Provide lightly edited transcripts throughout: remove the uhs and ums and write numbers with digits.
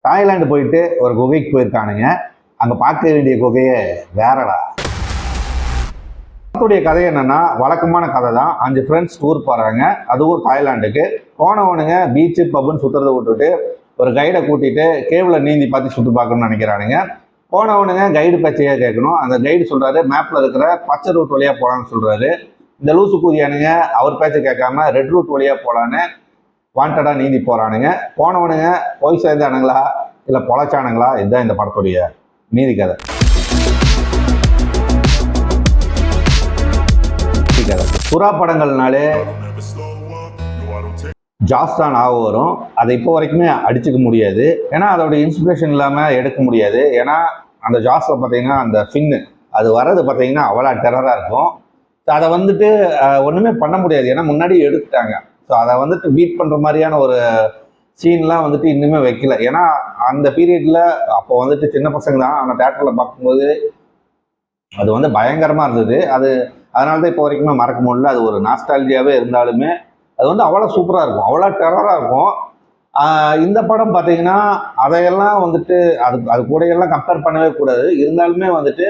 Thailand போயிட்டு ஒரு குகைக்கு போயிருக்கானுங்க. அங்க பார்க்க வேண்டிய குகையே வேறடா. படத்துடைய கதை என்னன்னா, வழக்கமான கதை தான். 5 ஃப்ரெண்ட்ஸ் டூர் போறாங்க, அதுவும் தாய்லாந்துக்கு. போனவனுங்க பீச்சு பப்புன்னு சுத்துறதை விட்டுட்டு ஒரு கைடை கூட்டிட்டு கேவ்ல நீந்தி பார்த்து சுற்றி பார்க்கணும்னு நினைக்கிறானுங்க. போனவனுங்க கைடு பச்சையா கேட்கணும். அந்த கைடு சொல்றாரு மேப்ல இருக்கிற பச்சை ரூட் வழியா போலான்னு சொல்றாரு. இந்த லூசு கூதியானுங்க அவர் பேச்சை கேட்காம ரெட் ரூட் வழியா போலான்னு வாண்டடா நீந்தி போறானுங்க. போனவனுங்க போய் சேர்ந்தானுங்களா இல்ல பொழைச்சானுங்களா? இதுதான் இந்த படத்துடைய மீதி கதை. புறா படங்கள்னாலே ஜாஸ் தான் ஞாபகம் வரும். அதை இப்போ வரைக்குமே அடிச்சுக்க முடியாது. ஏன்னா அதோட இன்ஸ்பிரேஷன் இல்லாமல் எடுக்க முடியாது. ஏன்னா அந்த ஜாஸ்ல பார்த்தீங்கன்னா அந்த ஃபின்னு அது வர்றது பார்த்தீங்கன்னா அவ்வளோ டெரராக இருக்கும். அதை வந்துட்டு ஒன்றுமே பண்ண முடியாது. ஏன்னா முன்னாடி எடுத்துட்டாங்க. ஸோ அதை வந்துட்டு பீட் பண்ணுற மாதிரியான ஒரு சீன்லாம் வந்துட்டு இன்னுமே வைக்கல. ஏன்னா அந்த பீரியடில் அப்போ வந்துட்டு சின்ன பசங்க தான். ஆனால் தேட்டரில் பார்க்கும்போது அது வந்து பயங்கரமாக இருந்தது. அதனால தான் இப்போ வரைக்குமே மறக்க முடியல. அது ஒரு நாஸ்டாலஜியாவே இருந்தாலுமே அது வந்து அவ்வளோ சூப்பராக இருக்கும், அவ்வளோ டெரராக இருக்கும். இந்த படம் பார்த்தீங்கன்னா அதையெல்லாம் வந்துட்டு அது கூடையெல்லாம் கம்பேர் பண்ணவே கூடாது. இருந்தாலுமே வந்துட்டு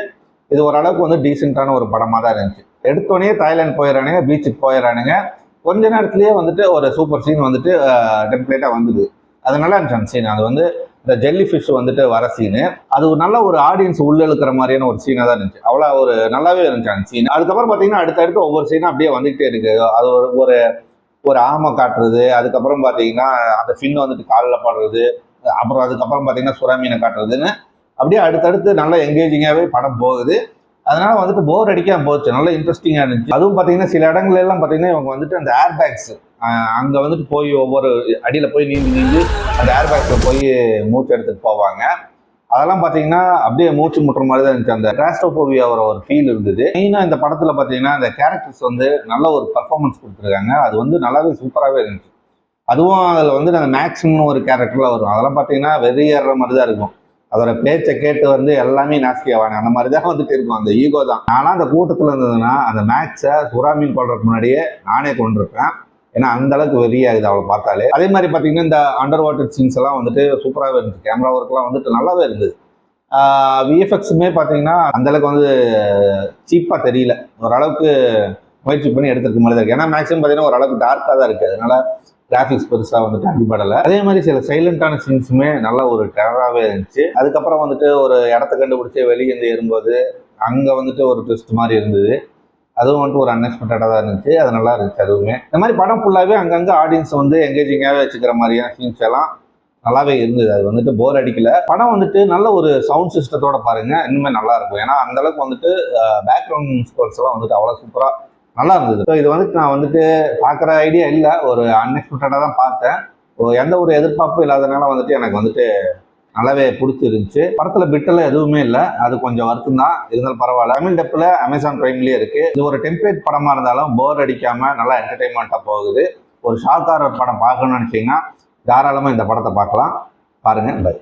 இது ஓரளவுக்கு வந்து டீசெண்டான ஒரு படமாக தான் இருந்துச்சு. எடுத்தோடனே தாய்லாந்து போயிடறானுங்க, பீச்சுக்கு போயிடறானுங்க. கொஞ்ச நேரத்துலேயே வந்துட்டு ஒரு சூப்பர் சீன் வந்துட்டு டெம்ப்ளேட்டாக வந்தது. அது நல்லா இருந்துச்சு அந்த சீன். அது வந்து இந்த ஜெல்லி ஃபிஷ் வந்துட்டு வர சீனு, அது ஒரு நல்ல ஒரு ஆடியன்ஸ் உள்ள இழுக்கிற மாதிரியான ஒரு சீனாக தான் இருந்துச்சு. அவ்வளோ ஒரு நல்லாவே இருந்துச்சு அந்த சீன். அதுக்கப்புறம் பார்த்தீங்கன்னா அடுத்தடுத்து ஒவ்வொரு சீனும் அப்படியே வந்துகிட்டே இருக்கு. அது ஒரு ஒரு ஆமை காட்டுறது, அதுக்கப்புறம் பார்த்தீங்கன்னா அந்த ஃபின் வந்துட்டு காலில் பாடுறது, அப்புறம் அதுக்கப்புறம் பார்த்தீங்கன்னா சுறா மீனை காட்டுறதுன்னு அப்படியே அடுத்தடுத்து நல்லா என்கேஜிங்காகவே படம் போகுது. அதனால வந்துட்டு போர் அடிக்காம போச்சு, நல்லா இன்ட்ரெஸ்டிங்காக இருந்துச்சு. அதுவும் பார்த்தீங்கன்னா சில இடங்கள்ல எல்லாம் பார்த்தீங்கன்னா இவங்க வந்துட்டு அந்த ஏர் பேக்ஸ் அங்கே வந்துட்டு போய் ஒவ்வொரு அடியில் போய் நீந்தி அந்த ஏர் பேக்ஸில் போய் மூச்சு எடுத்துட்டு போவாங்க. அதெல்லாம் பார்த்தீங்கன்னா அப்படியே மூச்சு முட்டுற மாதிரி தான் இருந்துச்சு. அந்த கிளாஸ்ட்ரோபோபியா ஒரு ஃபீல் இருந்தது. மெயினாக இந்த படத்தில் பார்த்தீங்கன்னா அந்த கேரக்டர்ஸ் வந்து நல்ல ஒரு பர்ஃபார்மன்ஸ் கொடுத்துருக்காங்க. அது வந்து நல்லாவே சூப்பராகவே இருந்துச்சு. அதுவும் அதில் வந்து அந்த மேக்ஸிமம் ஒரு கேரக்டர்லாம் வரும். அதெல்லாம் பார்த்தீங்கன்னா வெறியேற மாதிரி தான் இருக்கும். அதோட பேச்சை கேட்டு வந்து எல்லாமே நாஸ்தி ஆவாங்க. அந்த மாதிரி தான் வந்துட்டு இருக்கும். அந்த ஈகோ தான். ஆனால் அந்த கூட்டத்தில் இருந்ததுன்னா அந்த மேக்ஸை சுறா மீன் கொள்றதுக்கு முன்னாடியே நானே கொண்டிருப்பேன். ஏன்னா அந்த அளவுக்கு வெறியாகுது அவளை பார்த்தாலே. அதே மாதிரி பார்த்தீங்கன்னா இந்த அண்டர் வாட்டர் சீன்ஸ் எல்லாம் வந்துட்டு சூப்பராகவே இருந்துச்சு. கேமரா ஒர்க்லாம் வந்துட்டு நல்லாவே இருந்தது. விஎஃப்எக்ஸுமே பார்த்தீங்கன்னா அந்த அளவுக்கு வந்து சீப்பாக தெரியல. ஓரளவுக்கு முயற்சி பண்ணி எடுத்துருக்க மாதிரி தான் இருக்குது. ஏன்னா மேக்ஸிமம் பார்த்தீங்கன்னா ஓரளவுக்கு டார்க்காக தான் இருக்குது. அதனால கிராஃபிக்ஸ் பெருசாக வந்துட்டு அடிபடலை. அதே மாதிரி சில சைலண்டான சீன்ஸுமே நல்ல ஒரு டெரராகவே இருந்துச்சு. அதுக்கப்புறம் வந்துட்டு ஒரு இடத்த கண்டுபிடிச்சி வெளியே இருந்து ஏறும்போது அங்கே வந்துட்டு ஒரு ட்விஸ்ட் மாதிரி இருந்தது. அதுவும் வந்துட்டு ஒரு அன்எக்ஸ்பெக்டடாக தான் இருந்துச்சு. அது நல்லா இருந்துச்சு. அதுவுமே இந்த மாதிரி படம் ஃபுல்லாகவே அங்கங்கே ஆடியன்ஸ் வந்து எங்கேஜிங்காகவே வச்சுக்கிற மாதிரியான சீன்ஸ் எல்லாம் நல்லாவே இருந்தது. அது வந்துட்டு போர் அடிக்கல. படம் வந்துட்டு நல்ல ஒரு சவுண்ட் சிஸ்டத்தோட பாருங்க, இன்னுமே நல்லா இருக்கும். ஏன்னா அந்த அளவுக்கு வந்துட்டு பேக்ரவுண்ட் ஸ்கோர்ஸ் எல்லாம் வந்துட்டு அவ்வளோ சூப்பராக நல்லா இருந்தது. ஸோ இது வந்துட்டு நான் வந்துட்டு பார்க்குற ஐடியா இல்லை, ஒரு அன்எக்ஸ்பெக்டடாக தான் பார்த்தேன். எந்த ஒரு எதிர்பார்ப்பும் இல்லாதனால வந்துட்டு எனக்கு வந்துட்டு நல்லாவே பிடிச்சிருந்துச்சு. படத்தில் பிட்டெல்லாம் எதுவுமே இல்லை, அது கொஞ்சம் வருத்தம் தான். இருந்தாலும் பரவாயில்ல. தமிழ் டப்பில் அமேசான் பிரைம்லேயே இருக்குது. இது ஒரு டெம்ப்ளேட் படமாக இருந்தாலும் போர் அடிக்காமல் நல்லா என்டர்டெயின்மெண்ட்டாக போகுது. ஒரு ஷாக்கார படம் பார்க்கணும்னு நினச்சிங்கன்னா தாராளமாக இந்த படத்தை பார்க்கலாம். பாருங்கள். பை.